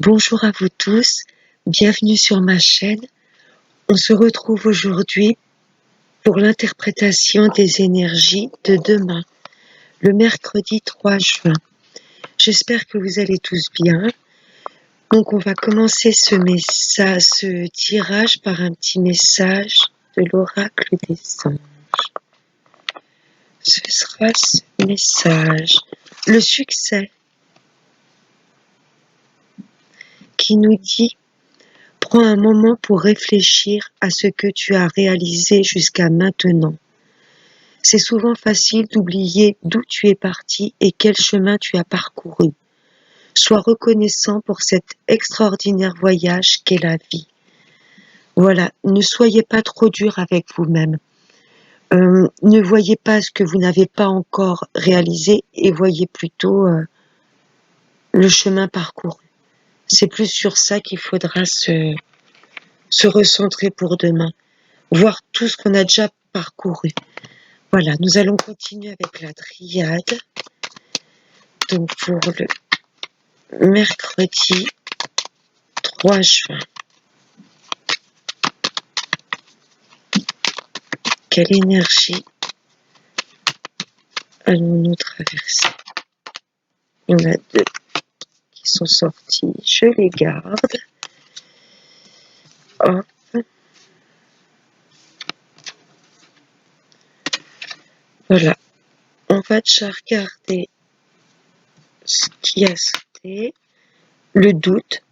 Bonjour à vous tous, bienvenue sur ma chaîne. On se retrouve aujourd'hui pour l'interprétation des énergies de demain, le mercredi 3 juin. J'espère que vous allez tous bien. Donc on va commencer ce tirage par un petit message de l'oracle des anges. Ce sera ce message, le succès, qui nous dit: prends un moment pour réfléchir à ce que tu as réalisé jusqu'à maintenant. C'est souvent facile d'oublier d'où tu es parti et quel chemin tu as parcouru. Sois reconnaissant pour cet extraordinaire voyage qu'est la vie. Voilà, ne soyez pas trop dur avec vous-même. Ne voyez pas ce que vous n'avez pas encore réalisé et voyez plutôt le chemin parcouru. C'est plus sur ça qu'il faudra se recentrer pour demain, voir tout ce qu'on a déjà parcouru. Voilà, nous allons continuer avec la triade. Donc pour le mercredi 3 juin, quelle énergie allons-nous traverser? Il y en a deux qui sont sortis, je les garde. Hop. Voilà, on va déjà regarder ce qui a sauté, le doute,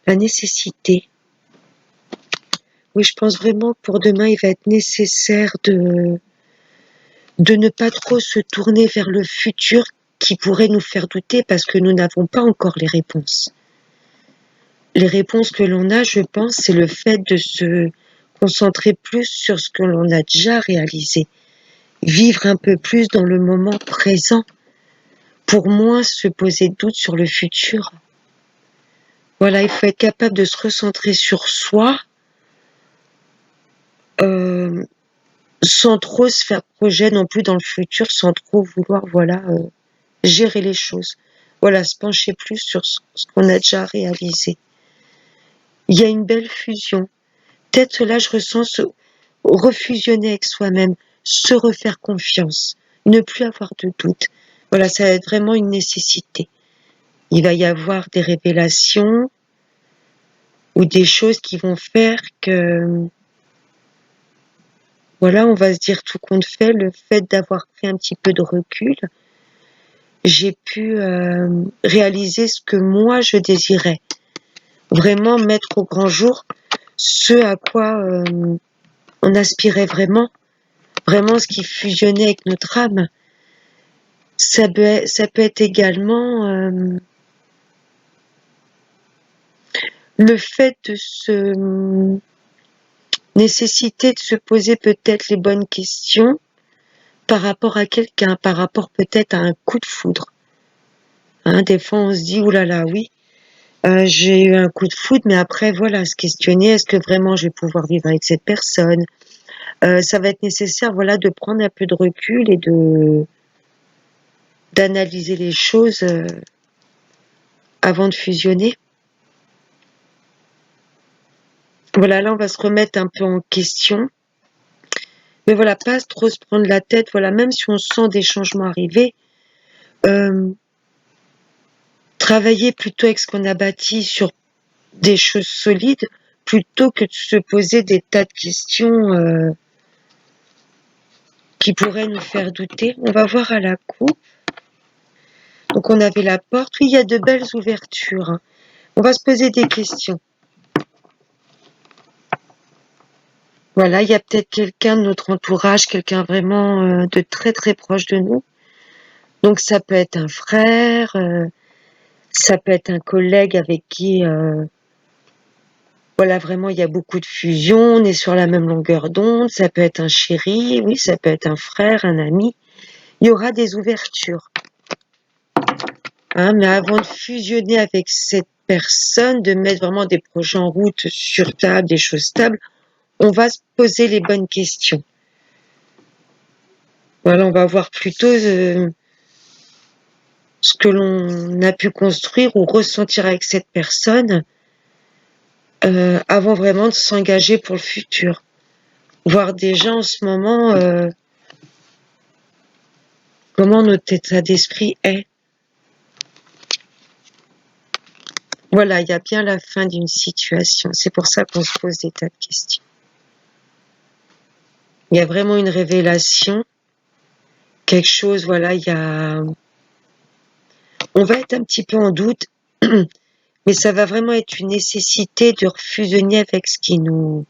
la nécessité. Oui, je pense vraiment que pour demain, il va être nécessaire de ne pas trop se tourner vers le futur qui pourrait nous faire douter parce que nous n'avons pas encore les réponses. Les réponses que l'on a, je pense, c'est le fait de se concentrer plus sur ce que l'on a déjà réalisé. Vivre un peu plus dans le moment présent pour moins se poser de doutes sur le futur. Voilà, il faut être capable de se recentrer sur soi sans trop se faire projet non plus dans le futur, sans trop vouloir gérer les choses. Voilà, se pencher plus sur ce qu'on a déjà réalisé. Il y a une belle fusion. Peut-être là, je ressens refusionner avec soi-même, se refaire confiance, ne plus avoir de doute. Voilà, ça va être vraiment une nécessité. Il va y avoir des révélations ou des choses qui vont faire que, voilà, on va se dire tout compte fait, le fait d'avoir pris un petit peu de recul, j'ai pu réaliser ce que moi je désirais. Vraiment mettre au grand jour ce à quoi on aspirait vraiment ce qui fusionnait avec notre âme. Ça peut être également le fait de se nécessiter de se poser peut-être les bonnes questions par rapport à quelqu'un, par rapport peut-être à un coup de foudre. Hein, des fois on se dit oulala, oui, j'ai eu un coup de foudre, mais après voilà, se questionner, est-ce que vraiment je vais pouvoir vivre avec cette personne? Ça va être nécessaire, voilà, de prendre un peu de recul et d'analyser les choses avant de fusionner. Voilà, là on va se remettre un peu en question. Mais voilà, pas trop se prendre la tête, voilà, même si on sent des changements arriver, travailler plutôt avec ce qu'on a bâti sur des choses solides, plutôt que de se poser des tas de questions qui pourraient nous faire douter. On va voir à la coupe. Donc on avait la porte, oui, il y a de belles ouvertures. Hein. On va se poser des questions. Voilà, il y a peut-être quelqu'un de notre entourage, quelqu'un vraiment de très très proche de nous. Donc ça peut être un frère, ça peut être un collègue avec qui, voilà, vraiment il y a beaucoup de fusion, on est sur la même longueur d'onde. Ça peut être un chéri, oui, ça peut être un frère, un ami. Il y aura des ouvertures. Hein, mais avant de fusionner avec cette personne, de mettre vraiment des projets en route sur table, des choses stables, on va se poser les bonnes questions. Voilà, on va voir plutôt ce que l'on a pu construire ou ressentir avec cette personne avant vraiment de s'engager pour le futur. Voir déjà en ce moment comment notre état d'esprit est. Voilà, il y a bien la fin d'une situation. C'est pour ça qu'on se pose des tas de questions. Il y a vraiment une révélation, quelque chose, voilà, il y a... On va être un petit peu en doute, mais ça va vraiment être une nécessité de refusionner avec ce qui nous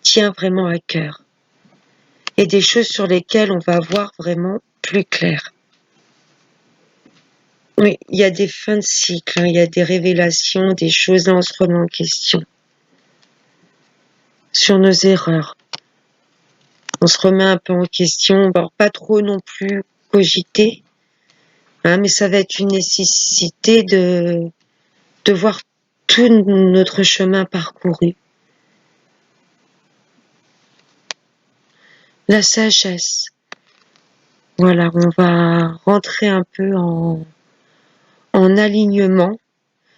tient vraiment à cœur. Et des choses sur lesquelles on va voir vraiment plus clair. Oui, il y a des fins de cycle, hein, il y a des révélations, des choses, là on se remet en question. Sur nos erreurs. On se remet un peu en question, alors pas trop non plus cogiter, hein, mais ça va être une nécessité de voir tout notre chemin parcouru. La sagesse. Voilà, on va rentrer un peu en alignement.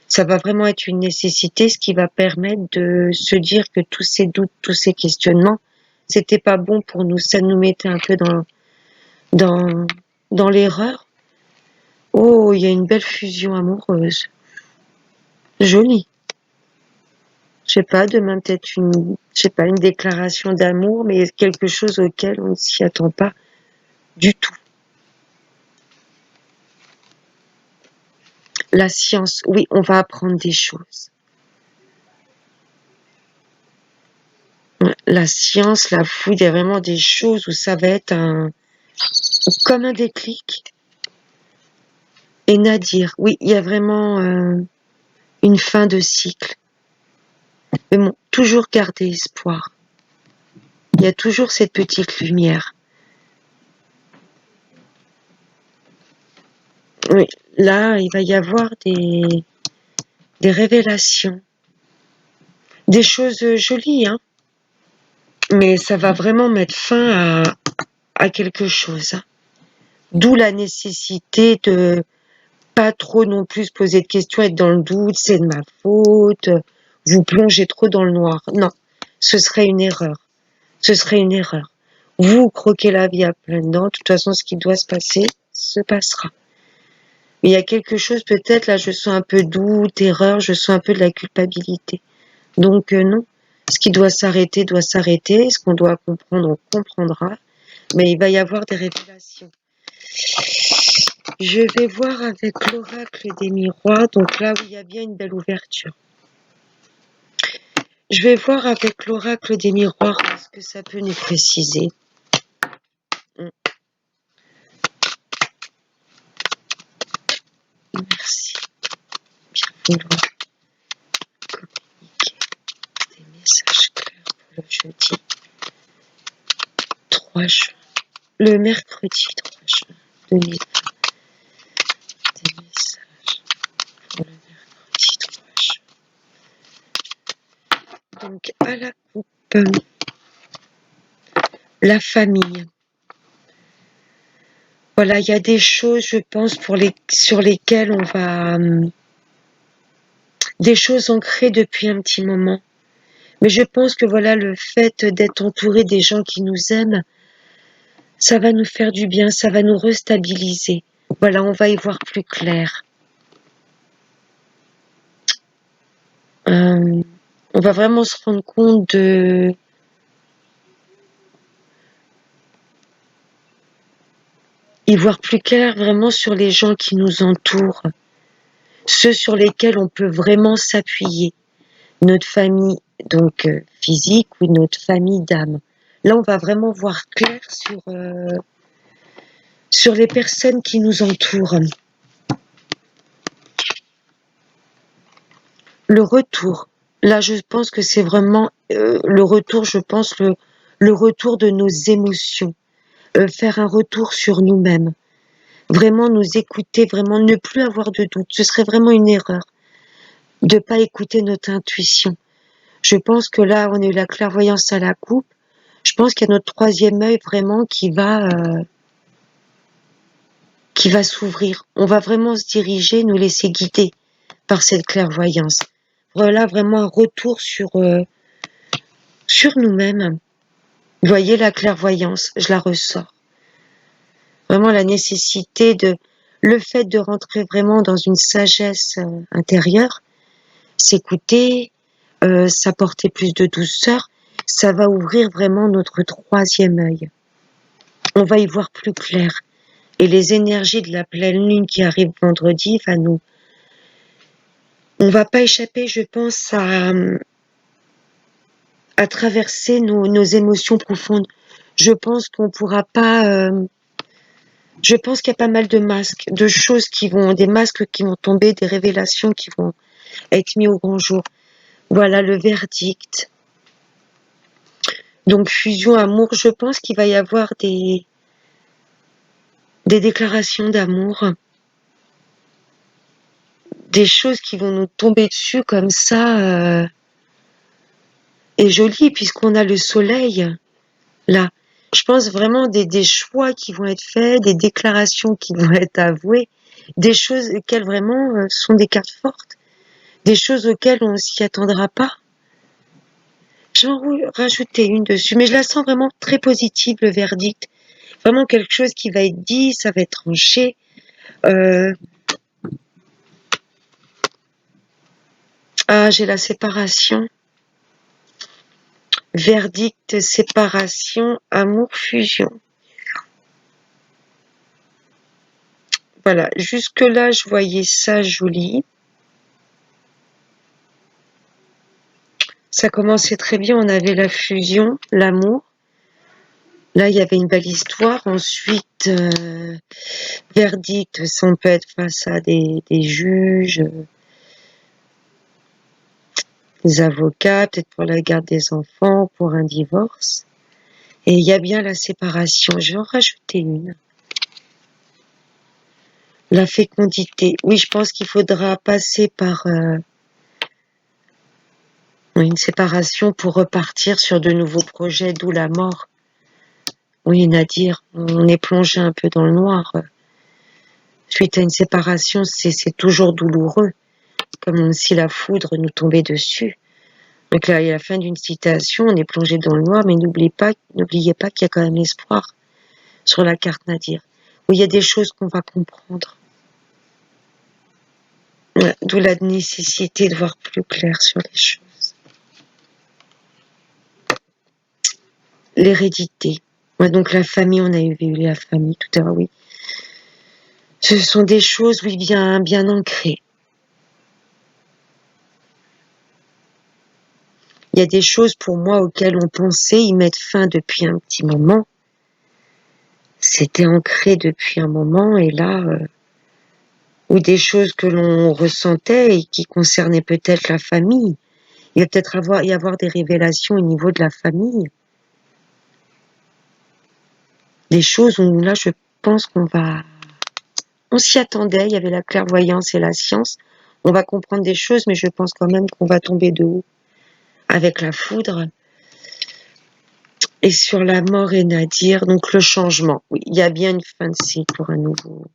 Ça va vraiment être une nécessité, ce qui va permettre de se dire que tous ces doutes, tous ces questionnements, c'était pas bon pour nous. Ça nous mettait un peu dans, dans l'erreur. Oh, il y a une belle fusion amoureuse. Jolie. Je sais pas, demain peut-être je sais pas, une déclaration d'amour, mais quelque chose auquel on ne s'y attend pas du tout. La science, oui, on va apprendre des choses. La science, la foudre, il y a vraiment des choses où ça va être comme un déclic. Et Nadir, oui, il y a vraiment une fin de cycle. Mais bon, toujours garder espoir. Il y a toujours cette petite lumière. Oui, là, il va y avoir des révélations. Des choses jolies, hein. Mais ça va vraiment mettre fin à quelque chose. Hein. D'où la nécessité de pas trop non plus se poser de questions, être dans le doute, c'est de ma faute, vous plongez trop dans le noir. Non, ce serait une erreur. Ce serait une erreur. Vous croquez la vie à pleines dents, de toute façon, ce qui doit se passer, se passera. Mais il y a quelque chose, peut-être, là, je sens un peu doute, erreur, je sens un peu de la culpabilité. Donc, non. Ce qui doit s'arrêter, ce qu'on doit comprendre, on comprendra. Mais il va y avoir des révélations. Je vais voir avec l'oracle des miroirs, donc là où il y a bien une belle ouverture. Je vais voir avec l'oracle des miroirs ce que ça peut nous préciser. Merci. Bien vouloir communiquer des messages clairs pour le jeudi 3 juin. Le mercredi 3 juin 2020. Des messages pour le mercredi 3 juin. Donc à la coupe, la famille. Voilà, il y a des choses, je pense, sur lesquelles on va... des choses ancrées depuis un petit moment. Mais je pense que voilà, le fait d'être entouré des gens qui nous aiment, ça va nous faire du bien, ça va nous restabiliser. Voilà, on va y voir plus clair. On va vraiment se rendre compte y voir plus clair vraiment sur les gens qui nous entourent, ceux sur lesquels on peut vraiment s'appuyer, notre famille donc physique ou notre famille d'âme. Là, on va vraiment voir clair sur les personnes qui nous entourent. Le retour. Là, je pense que c'est vraiment le retour, je pense, le retour de nos émotions. Faire un retour sur nous-mêmes. Vraiment nous écouter, vraiment ne plus avoir de doute. Ce serait vraiment une erreur de pas écouter notre intuition. Je pense que là, on a eu la clairvoyance à la coupe. Je pense qu'il y a notre troisième œil vraiment qui va qui va s'ouvrir. On va vraiment se diriger, nous laisser guider par cette clairvoyance. Voilà vraiment un retour sur nous-mêmes. Vous voyez la clairvoyance, je la ressors. Vraiment la nécessité le fait de rentrer vraiment dans une sagesse intérieure, s'écouter, s'apporter plus de douceur, ça va ouvrir vraiment notre troisième œil. On va y voir plus clair. Et les énergies de la pleine lune qui arrive vendredi on va pas échapper, je pense, à traverser nos émotions profondes. Je pense qu'on pourra pas, je pense qu'il y a pas mal de masques, des masques qui vont tomber, des révélations qui vont être mis au grand jour. Voilà le verdict. Donc fusion amour, je pense qu'il va y avoir des déclarations d'amour, des choses qui vont nous tomber dessus comme ça, et jolies puisqu'on a le soleil là. Je pense vraiment des choix qui vont être faits, des déclarations qui vont être avouées, des choses auxquelles vraiment sont des cartes fortes, des choses auxquelles on s'y attendra pas. Je vais en rajouter une dessus, mais je la sens vraiment très positive, le verdict. Vraiment quelque chose qui va être dit, ça va être tranché. J'ai la séparation. Verdict, séparation, amour, fusion. Voilà, jusque-là, je voyais ça joli. Ça commençait très bien, on avait la fusion, l'amour. Là, il y avait une belle histoire. Ensuite, verdict, ça on peut être face à des juges, des avocats, peut-être pour la garde des enfants, pour un divorce. Et il y a bien la séparation. Je vais en rajouter une. La fécondité. Oui, je pense qu'il faudra passer par une séparation pour repartir sur de nouveaux projets, d'où la mort. Oui, Nadir, on est plongé un peu dans le noir. Suite à une séparation, c'est toujours douloureux, comme si la foudre nous tombait dessus. Donc là, il y a la fin d'une citation, on est plongé dans le noir, mais n'oubliez pas qu'il y a quand même l'espoir sur la carte Nadir, où il y a des choses qu'on va comprendre. D'où la nécessité de voir plus clair sur les choses. L'hérédité. Ouais, donc la famille, on a vu la famille tout à l'heure, oui. Ce sont des choses, oui, bien ancrées. Il y a des choses pour moi auxquelles on pensait y mettre fin depuis un petit moment. C'était ancré depuis un moment et là, ou des choses que l'on ressentait et qui concernaient peut-être la famille. Il va peut-être y avoir des révélations au niveau de la famille. Des choses où là, je pense on s'y attendait, il y avait la clairvoyance et la science. On va comprendre des choses, mais je pense quand même qu'on va tomber de haut avec la foudre. Et sur la mort et Nadir, donc le changement. Oui, il y a bien une fin de cycle pour un nouveau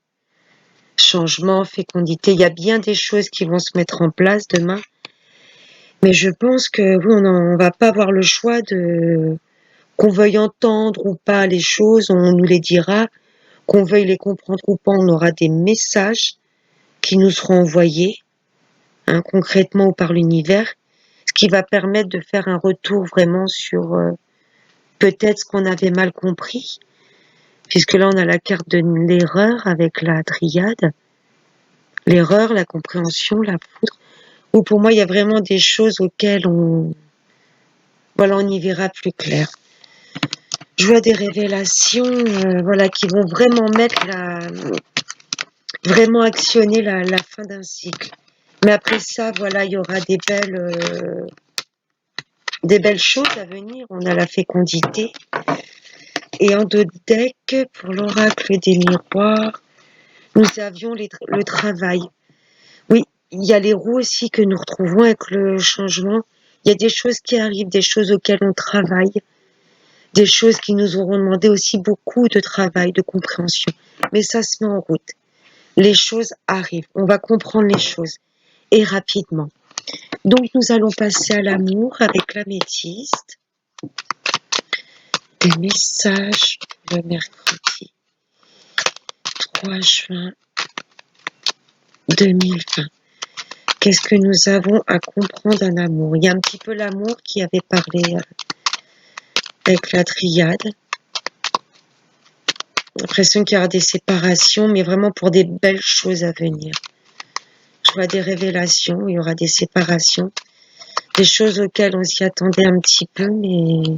changement, fécondité. Il y a bien des choses qui vont se mettre en place demain. Mais je pense que oui, on va pas avoir le choix qu'on veuille entendre ou pas les choses, on nous les dira. Qu'on veuille les comprendre ou pas, on aura des messages qui nous seront envoyés, concrètement ou par l'univers, ce qui va permettre de faire un retour vraiment sur peut-être ce qu'on avait mal compris, puisque là on a la carte de l'erreur avec la triade, l'erreur, la compréhension, la foudre, où pour moi il y a vraiment des choses auxquelles on y verra plus clair. Je vois des révélations, qui vont vraiment vraiment actionner la fin d'un cycle. Mais après ça, il y aura des belles choses à venir. On a la fécondité. Et en dos de deck, pour l'oracle des miroirs, nous avions le travail. Oui, il y a les roues aussi que nous retrouvons avec le changement. Il y a des choses qui arrivent, des choses auxquelles on travaille, des choses qui nous auront demandé aussi beaucoup de travail, de compréhension. mais ça se met en route. Les choses arrivent, on va comprendre les choses, et rapidement. Donc nous allons passer à l'amour avec l'améthyste. Des messages le mercredi 3 juin 2020. Qu'est-ce que nous avons à comprendre en amour? Il y a un petit peu l'amour qui avait parlé avec la triade. L'impression qu'il y aura des séparations, mais vraiment pour des belles choses à venir. Je vois des révélations, il y aura des séparations, des choses auxquelles on s'y attendait un petit peu, mais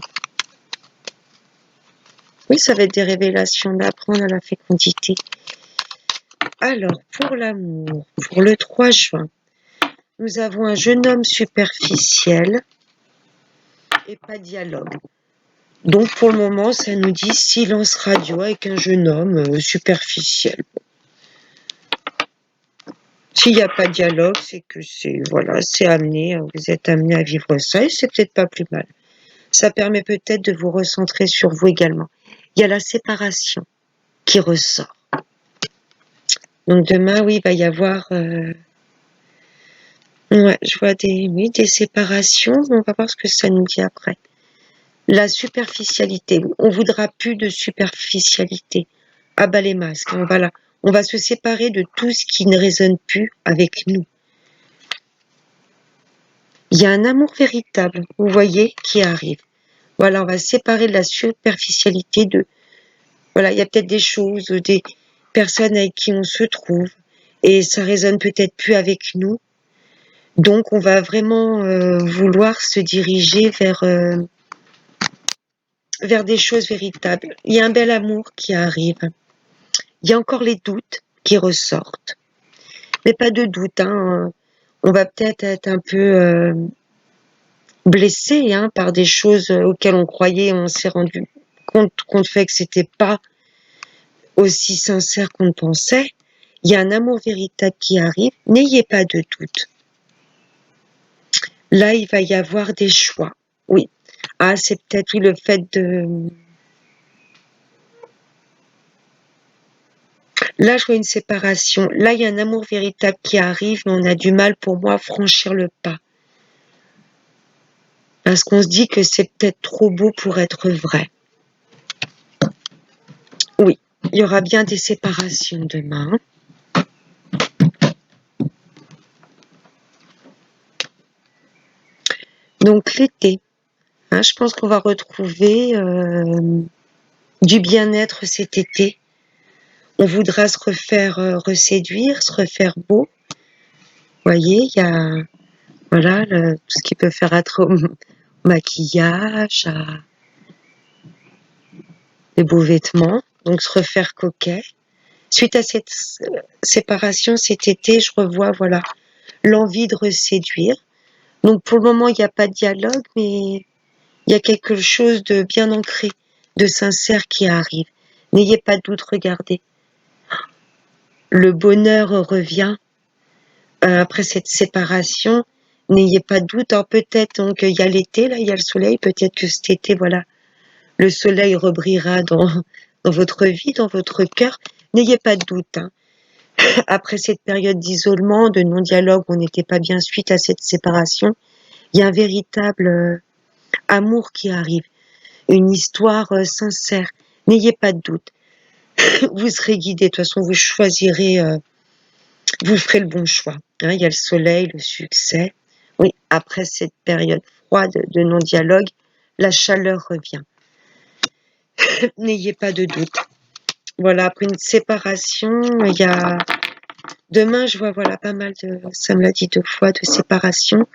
oui, ça va être des révélations d'apprendre à la fécondité. Alors, pour l'amour, pour le 3 juin, nous avons un jeune homme superficiel et pas dialogue. Donc, pour le moment, ça nous dit silence radio avec un jeune homme superficiel. S'il n'y a pas de dialogue, c'est que c'est amené, vous êtes amené à vivre ça et c'est peut-être pas plus mal. Ça permet peut-être de vous recentrer sur vous également. Il y a la séparation qui ressort. Donc demain, oui, il va y avoir, ouais, je vois des séparations. On va voir ce que ça nous dit après. La superficialité. On voudra plus de superficialité. Ah bah les masques. On va se séparer de tout ce qui ne résonne plus avec nous. Il y a un amour véritable, vous voyez, qui arrive. Voilà, on va se séparer de la superficialité voilà, il y a peut-être des choses, des personnes avec qui on se trouve, et ça résonne peut-être plus avec nous. Donc, on va vraiment vouloir se diriger vers des choses véritables. Il y a un bel amour qui arrive. Il y a encore les doutes qui ressortent. Mais pas de doute, hein. On va peut-être être un peu blessé par des choses auxquelles on croyait, on s'est rendu compte fait que c'était pas aussi sincère qu'on pensait. Il y a un amour véritable qui arrive. N'ayez pas de doute. Là, il va y avoir des choix. Oui. Ah, c'est peut-être oui, le fait de... Là, je vois une séparation. Là, il y a un amour véritable qui arrive, mais on a du mal, pour moi, à franchir le pas. Parce qu'on se dit que c'est peut-être trop beau pour être vrai. Oui, il y aura bien des séparations demain. Donc, l'été. Je pense qu'on va retrouver du bien-être cet été. On voudra se refaire reséduire, se refaire beau. Vous voyez, il y a voilà, tout ce qui peut faire être au maquillage, les beaux vêtements, donc se refaire coquet. Suite à cette séparation cet été, je revois voilà l'envie de reséduire. Donc pour le moment, il n'y a pas de dialogue, mais il y a quelque chose de bien ancré, de sincère qui arrive. N'ayez pas de doute, regardez. Le bonheur revient après cette séparation. N'ayez pas de doute. Alors peut-être donc il y a l'été, là, il y a le soleil. Peut-être que cet été, voilà, le soleil rebrillera dans votre vie, dans votre cœur. N'ayez pas de doute. Après cette période d'isolement, de non-dialogue, on n'était pas bien suite à cette séparation. Il y a un véritable amour qui arrive, une histoire sincère. N'ayez pas de doute. Vous serez guidé. De toute façon, vous choisirez, vous ferez le bon choix. Il y a le soleil, le succès. Oui, après cette période froide de non-dialogue, la chaleur revient. N'ayez pas de doute. Voilà, après une séparation, il y a... Demain, je vois voilà pas mal de... Ça me l'a dit 2 fois, de séparation.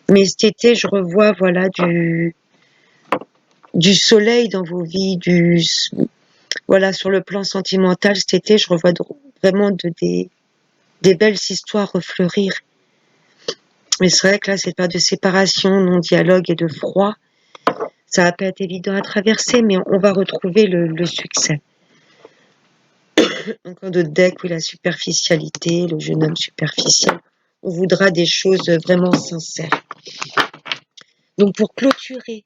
Mais cet été, je revois voilà du soleil dans vos vies, voilà, sur le plan sentimental, cet été, je revois vraiment des belles histoires refleurir. Mais c'est vrai que là, cette période de séparation, non-dialogue et de froid, ça va pas être évident à traverser, mais on va retrouver le succès. Encore d'autres decks, oui, la superficialité, le jeune homme superficiel. On voudra des choses vraiment sincères. Donc pour clôturer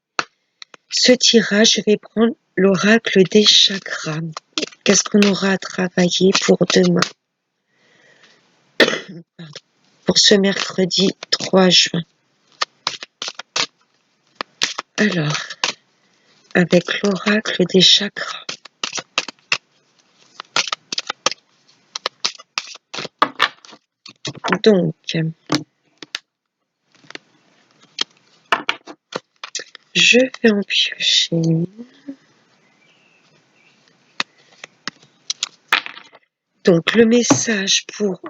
ce tirage, je vais prendre l'oracle des chakras. Qu'est-ce qu'on aura à travailler pour demain? Pour ce mercredi 3 juin. Alors, avec l'oracle des chakras. Donc, je vais en piocher une. Donc, le message pour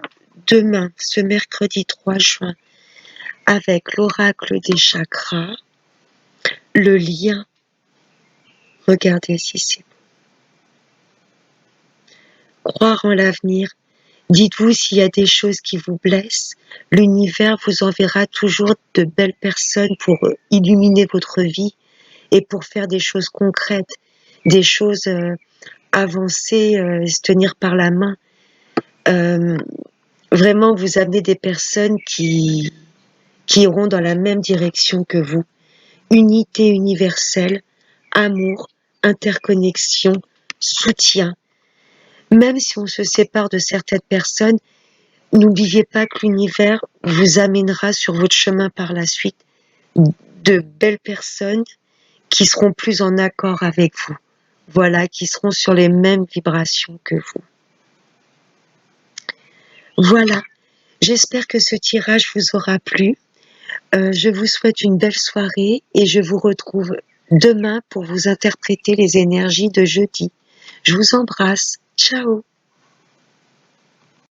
demain, ce mercredi 3 juin, avec l'oracle des chakras, le lien. Regardez si c'est beau. Croire en l'avenir. Dites-vous s'il y a des choses qui vous blessent, l'univers vous enverra toujours de belles personnes pour illuminer votre vie et pour faire des choses concrètes, des choses avancées, se tenir par la main. Vraiment vous amener des personnes qui iront dans la même direction que vous. Unité universelle, amour, interconnexion, soutien. Même si on se sépare de certaines personnes, n'oubliez pas que l'univers vous amènera sur votre chemin par la suite de belles personnes qui seront plus en accord avec vous. Voilà, qui seront sur les mêmes vibrations que vous. Voilà, j'espère que ce tirage vous aura plu. Je vous souhaite une belle soirée et je vous retrouve demain pour vous interpréter les énergies de jeudi. Je vous embrasse. Ciao.